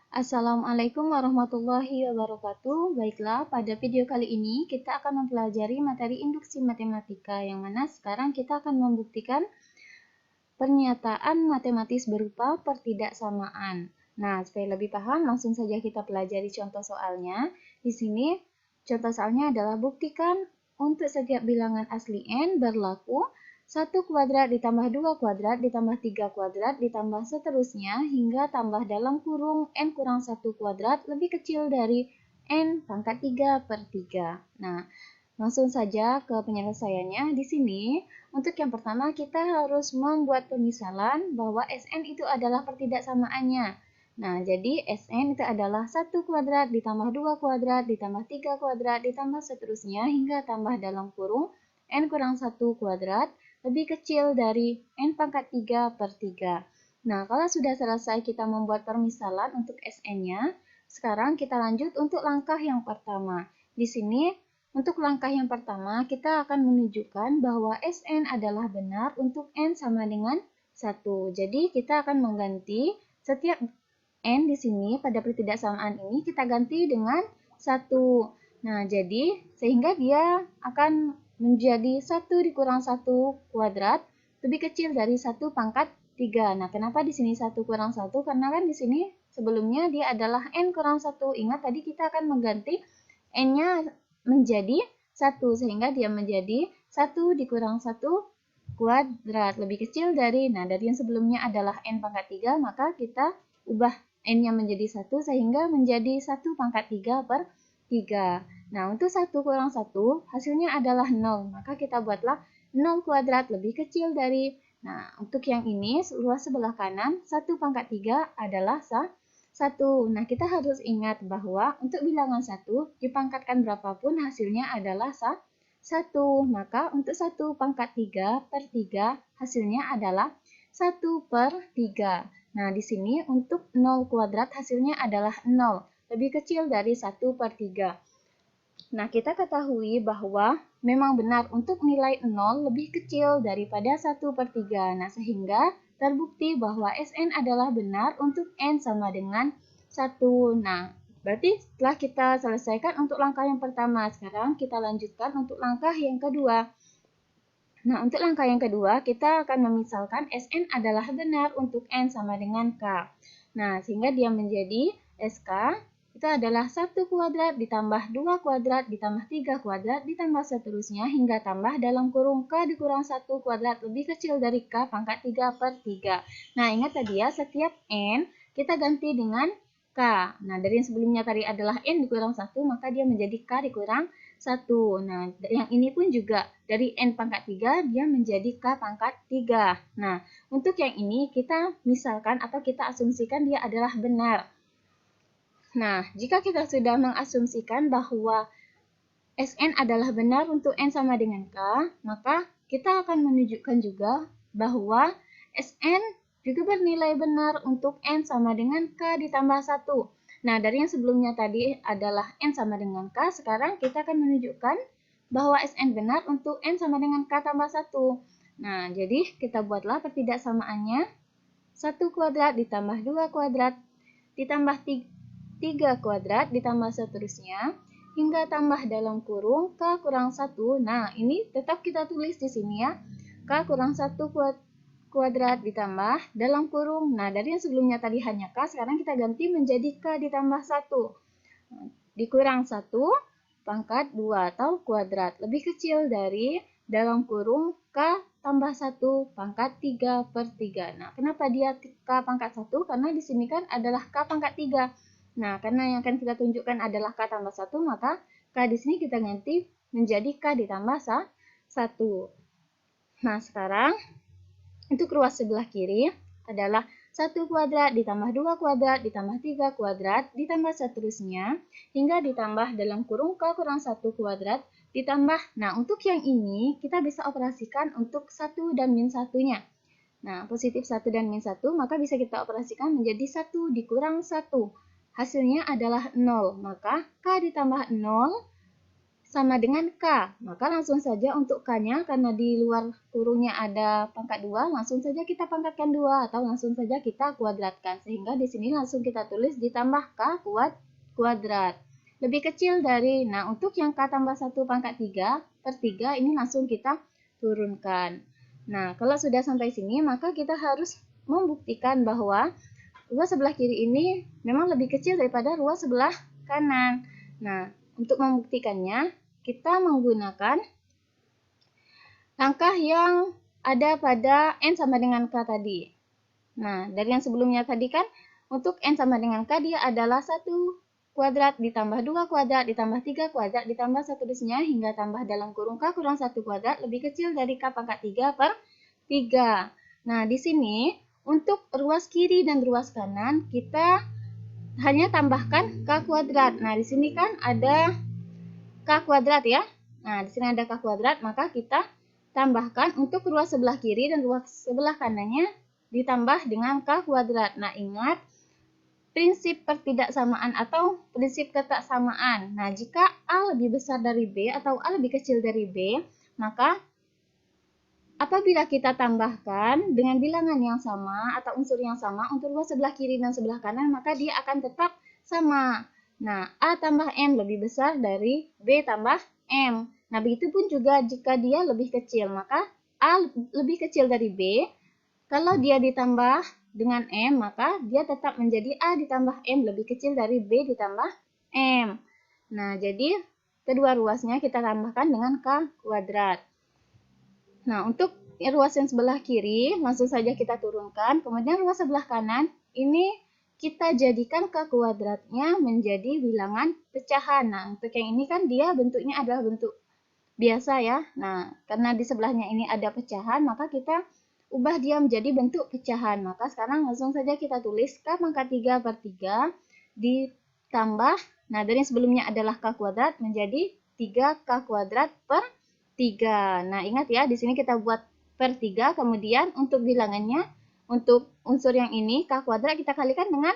Assalamualaikum warahmatullahi wabarakatuh. Baiklah, pada video kali ini kita akan mempelajari materi induksi matematika yang mana sekarang kita akan membuktikan pernyataan matematis berupa pertidaksamaan. Nah, supaya lebih paham, langsung saja kita pelajari contoh soalnya. Di sini contoh soalnya adalah buktikan untuk setiap bilangan asli n berlaku 1 kuadrat ditambah 2 kuadrat ditambah 3 kuadrat ditambah seterusnya hingga tambah dalam kurung n kurang 1 kuadrat lebih kecil dari n pangkat 3 per 3. Nah, langsung saja ke penyelesaiannya. Di sini, untuk yang pertama kita harus membuat pemisalan bahwa Sn itu adalah pertidaksamaannya. Nah, jadi Sn itu adalah 1 kuadrat ditambah 2 kuadrat ditambah 3 kuadrat ditambah seterusnya hingga tambah dalam kurung n kurang 1 kuadrat lebih kecil dari n pangkat 3 per 3. Nah, kalau sudah selesai kita membuat permisalan untuk Sn-nya, sekarang kita lanjut untuk langkah yang pertama. Di sini, untuk langkah yang pertama, kita akan menunjukkan bahwa Sn adalah benar untuk n sama dengan 1. Jadi, kita akan mengganti setiap n di sini pada pertidaksamaan ini kita ganti dengan 1. Nah, jadi sehingga dia akan menjadi 1 dikurang 1 kuadrat lebih kecil dari 1 pangkat 3. Nah, kenapa di sini 1 kurang 1? Karena kan di sini sebelumnya dia adalah n kurang 1. Ingat tadi kita akan mengganti n-nya menjadi 1 sehingga dia menjadi 1 dikurang 1 kuadrat lebih kecil dari, nah dari yang sebelumnya adalah n pangkat 3, maka kita ubah n-nya menjadi 1 sehingga menjadi 1 pangkat 3 per 3. Nah, untuk 1 kurang 1 hasilnya adalah 0, maka kita buatlah 0 kuadrat lebih kecil dari, nah untuk yang ini luas sebelah kanan 1 pangkat 3 adalah 1. Nah, kita harus ingat bahwa untuk bilangan 1 dipangkatkan berapapun hasilnya adalah 1. Maka untuk 1 pangkat 3 per 3 hasilnya adalah 1 per 3. Nah, di sini untuk 0 kuadrat hasilnya adalah 0, lebih kecil dari 1 per 3. Nah, kita ketahui bahwa memang benar untuk nilai 0 lebih kecil daripada 1 per 3. Nah, sehingga terbukti bahwa Sn adalah benar untuk n sama dengan 1. Nah, berarti setelah kita selesaikan untuk langkah yang pertama, sekarang kita lanjutkan untuk langkah yang kedua. Nah, untuk langkah yang kedua, kita akan memisalkan Sn adalah benar untuk n sama dengan k. Nah, sehingga dia menjadi Sk itu adalah 1 kuadrat ditambah 2 kuadrat ditambah 3 kuadrat ditambah seterusnya hingga tambah dalam kurung k dikurang 1 kuadrat lebih kecil dari k pangkat 3 per 3. Nah, ingat tadi ya, setiap n kita ganti dengan k. Nah, dari yang sebelumnya tadi adalah n dikurang 1, maka dia menjadi k dikurang 1. Nah, yang ini pun juga dari n pangkat 3 dia menjadi k pangkat 3. Nah, untuk yang ini kita misalkan atau kita asumsikan dia adalah benar. Nah, jika kita sudah mengasumsikan bahwa Sn adalah benar untuk n sama dengan k, maka kita akan menunjukkan juga bahwa Sn juga bernilai benar untuk n sama dengan k ditambah 1. Nah, dari yang sebelumnya tadi adalah n sama dengan k, sekarang kita akan menunjukkan bahwa Sn benar untuk n sama dengan k tambah 1. Nah, jadi kita buatlah pertidaksamaannya 1 kuadrat ditambah 2 kuadrat ditambah 3 kuadrat ditambah seterusnya hingga tambah dalam kurung k kurang 1. Nah, ini tetap kita tulis di sini ya. K kurang 1 kuadrat ditambah dalam kurung. Nah, dari yang sebelumnya tadi hanya k, sekarang kita ganti menjadi k ditambah 1. Dikurang 1 pangkat 2 atau kuadrat. Lebih kecil dari dalam kurung k tambah 1 pangkat 3 per 3. Nah, kenapa dia k pangkat 1? Karena di sini kan adalah k pangkat 3. Nah, karena yang akan kita tunjukkan adalah k tambah 1, maka k di sini kita ganti menjadi k ditambah 1. Nah, sekarang untuk ruas sebelah kiri adalah 1 kuadrat ditambah 2 kuadrat ditambah 3 kuadrat ditambah seterusnya hingga ditambah dalam kurung k kurang 1 kuadrat ditambah. Nah, untuk yang ini kita bisa operasikan untuk 1 dan min 1-nya. Nah, positif 1 dan min 1, maka bisa kita operasikan menjadi 1 dikurang 1. Hasilnya adalah 0, maka k ditambah 0 sama dengan K. Maka langsung saja untuk K-nya, karena di luar kurungnya ada pangkat 2, langsung saja kita pangkatkan 2 atau langsung saja kita kuadratkan. Sehingga di sini langsung kita tulis ditambah K kuadrat. Lebih kecil dari, nah untuk yang K tambah 1 pangkat 3 per 3 ini langsung kita turunkan. Nah, kalau sudah sampai sini, maka kita harus membuktikan bahwa ruas sebelah kiri ini memang lebih kecil daripada ruas sebelah kanan. Nah, untuk membuktikannya, kita menggunakan langkah yang ada pada N sama dengan K tadi. Nah, dari yang sebelumnya tadi kan, untuk N sama dengan K dia adalah 1 kuadrat ditambah 2 kuadrat ditambah 3 kuadrat ditambah seterusnya hingga tambah dalam kurung K kurang 1 kuadrat lebih kecil dari K pangkat 3 per 3. Nah, di sini untuk ruas kiri dan ruas kanan kita hanya tambahkan K kuadrat. Nah, di sini kan ada K kuadrat ya. Nah, di sini ada K kuadrat, maka kita tambahkan untuk ruas sebelah kiri dan ruas sebelah kanannya ditambah dengan K kuadrat. Nah, ingat prinsip pertidaksamaan atau prinsip ketaksamaan. Nah, jika A lebih besar dari B atau A lebih kecil dari B, maka apabila kita tambahkan dengan bilangan yang sama atau unsur yang sama untuk ruas sebelah kiri dan sebelah kanan, maka dia akan tetap sama. Nah, A tambah M lebih besar dari B tambah M. Nah, begitu pun juga jika dia lebih kecil, maka A lebih kecil dari B. Kalau dia ditambah dengan M, maka dia tetap menjadi A ditambah M lebih kecil dari B ditambah M. Nah, jadi kedua ruasnya kita tambahkan dengan K kuadrat. Nah, untuk ruas yang sebelah kiri, langsung saja kita turunkan. Kemudian ruas sebelah kanan, ini kita jadikan K kuadratnya menjadi bilangan pecahan. Nah, untuk yang ini kan dia bentuknya adalah bentuk biasa ya. Nah, karena di sebelahnya ini ada pecahan, maka kita ubah dia menjadi bentuk pecahan. Maka sekarang langsung saja kita tulis K pangkat 3 per 3 ditambah, nah dari yang sebelumnya adalah K kuadrat menjadi 3K kuadrat per 3. Nah, ingat ya, di sini kita buat per 3, kemudian untuk bilangannya, untuk unsur yang ini, K kuadrat kita kalikan dengan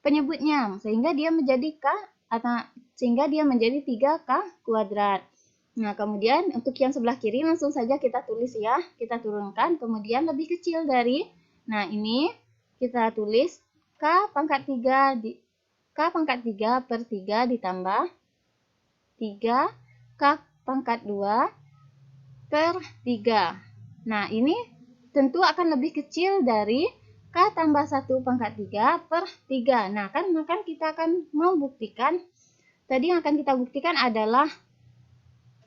penyebutnya, sehingga dia menjadi K, atau sehingga dia menjadi 3K kuadrat. Nah, kemudian untuk yang sebelah kiri langsung saja kita tulis ya, kita turunkan, kemudian lebih kecil dari, nah ini kita tulis K pangkat 3 per 3 ditambah 3K pangkat 2 per 3. Nah, ini tentu akan lebih kecil dari K tambah 1 pangkat 3 per 3. Nah, kan kita akan membuktikan, tadi yang akan kita buktikan adalah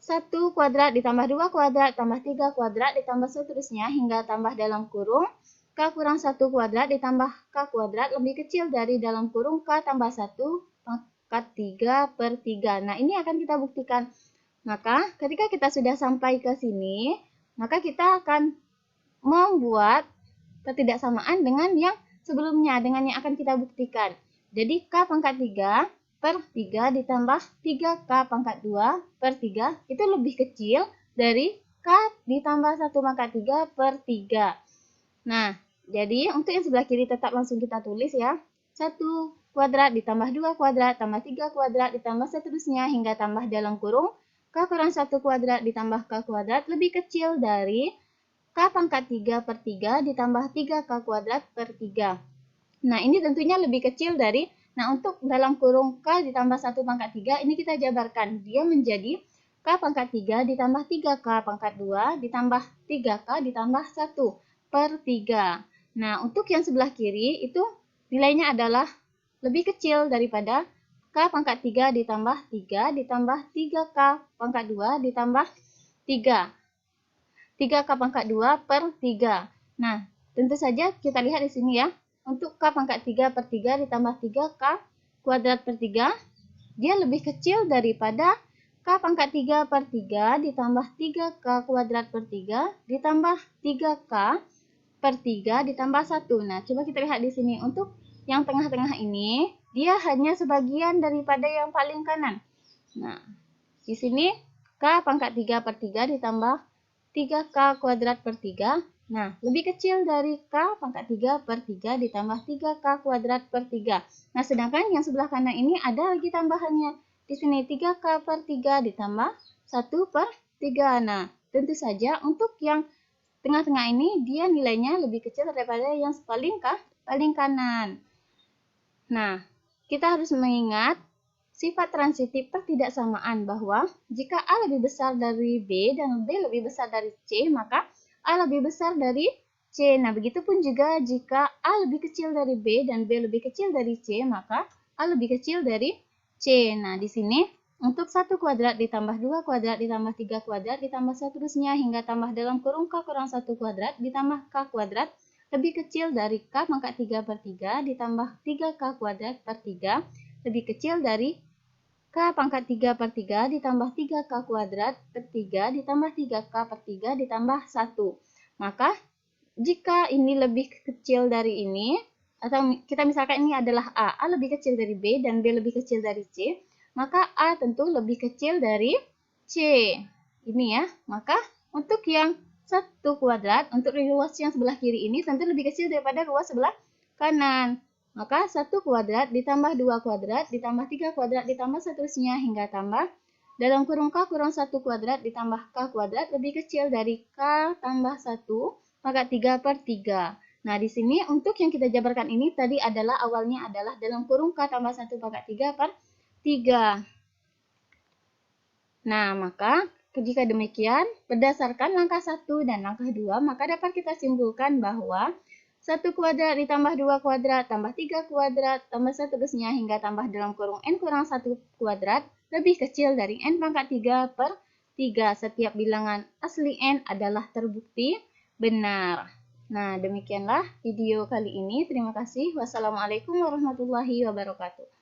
1 kuadrat ditambah 2 kuadrat tambah 3 kuadrat ditambah seterusnya hingga tambah dalam kurung K kurang 1 kuadrat ditambah K kuadrat lebih kecil dari dalam kurung K tambah 1 pangkat 3 per 3. Nah, ini akan kita buktikan. Maka, ketika kita sudah sampai ke sini, maka kita akan membuat ketidaksamaan dengan yang sebelumnya, dengan yang akan kita buktikan. Jadi, K pangkat 3 per 3 ditambah 3K pangkat 2 per 3 itu lebih kecil dari K ditambah 1 pangkat 3 per 3. Nah, jadi untuk yang sebelah kiri tetap langsung kita tulis ya. 1 kuadrat ditambah 2 kuadrat tambah 3 kuadrat ditambah seterusnya hingga tambah dalam kurung K kurang 1 kuadrat ditambah K kuadrat lebih kecil dari K pangkat 3 per 3 ditambah 3K kuadrat per 3. Nah, ini tentunya lebih kecil dari, nah untuk dalam kurung K ditambah 1 pangkat 3, ini kita jabarkan. Dia menjadi K pangkat 3 ditambah 3K pangkat 2 ditambah 3K ditambah 1 per 3. Nah, untuk yang sebelah kiri itu nilainya adalah lebih kecil daripada K pangkat 3 ditambah 3 ditambah 3K pangkat 2 ditambah 3. 3K pangkat 2 per 3. Nah, tentu saja kita lihat di sini ya. Untuk K pangkat 3 per 3 ditambah 3K kuadrat per 3, dia lebih kecil daripada K pangkat 3 per 3 ditambah 3K kuadrat per 3 ditambah 3K per 3 ditambah 1. Nah, coba kita lihat di sini. Untuk yang tengah-tengah ini, dia hanya sebagian daripada yang paling kanan. Nah, di sini K pangkat 3 per 3 ditambah 3K kuadrat per 3. Nah, lebih kecil dari K pangkat 3 per 3 ditambah 3K kuadrat per 3. Nah, sedangkan yang sebelah kanan ini ada lagi tambahannya. Di sini 3K per 3 ditambah 1 per 3. Nah, tentu saja untuk yang tengah-tengah ini dia nilainya lebih kecil daripada yang paling kanan. Nah, kita harus mengingat sifat transitif pertidaksamaan bahwa jika A lebih besar dari B dan B lebih besar dari C, maka A lebih besar dari C. Nah, begitupun juga jika A lebih kecil dari B dan B lebih kecil dari C, maka A lebih kecil dari C. Nah, di sini untuk 1 kuadrat ditambah 2 kuadrat ditambah 3 kuadrat ditambah seterusnya hingga tambah dalam kurung K kurang 1 kuadrat ditambah K kuadrat lebih kecil dari K pangkat 3 per 3 ditambah 3K kuadrat per 3 lebih kecil dari K pangkat 3 per 3 ditambah 3K kuadrat per 3 ditambah 3K per 3 ditambah 1. Maka jika ini lebih kecil dari ini, atau kita misalkan ini adalah A lebih kecil dari B dan B lebih kecil dari C, maka A tentu lebih kecil dari C. Ini ya, maka untuk yang 1 kuadrat, untuk ruas yang sebelah kiri ini tentu lebih kecil daripada ruas sebelah kanan. Maka 1 kuadrat ditambah 2 kuadrat ditambah 3 kuadrat ditambah seterusnya hingga tambah dalam kurung K kurang 1 kuadrat ditambah K kuadrat lebih kecil dari K tambah 1 pangkat 3 per 3. Nah, di sini untuk yang kita jabarkan ini tadi adalah awalnya adalah dalam kurung K tambah 1 pangkat 3 per 3. Nah, maka jika demikian, berdasarkan langkah 1 dan langkah 2, maka dapat kita simpulkan bahwa 1 kuadrat ditambah 2 kuadrat tambah 3 kuadrat tambah seterusnya hingga tambah dalam kurung N kurang 1 kuadrat lebih kecil dari N pangkat 3 per 3. Setiap bilangan asli N adalah terbukti benar. Nah, demikianlah video kali ini. Terima kasih. Wassalamualaikum warahmatullahi wabarakatuh.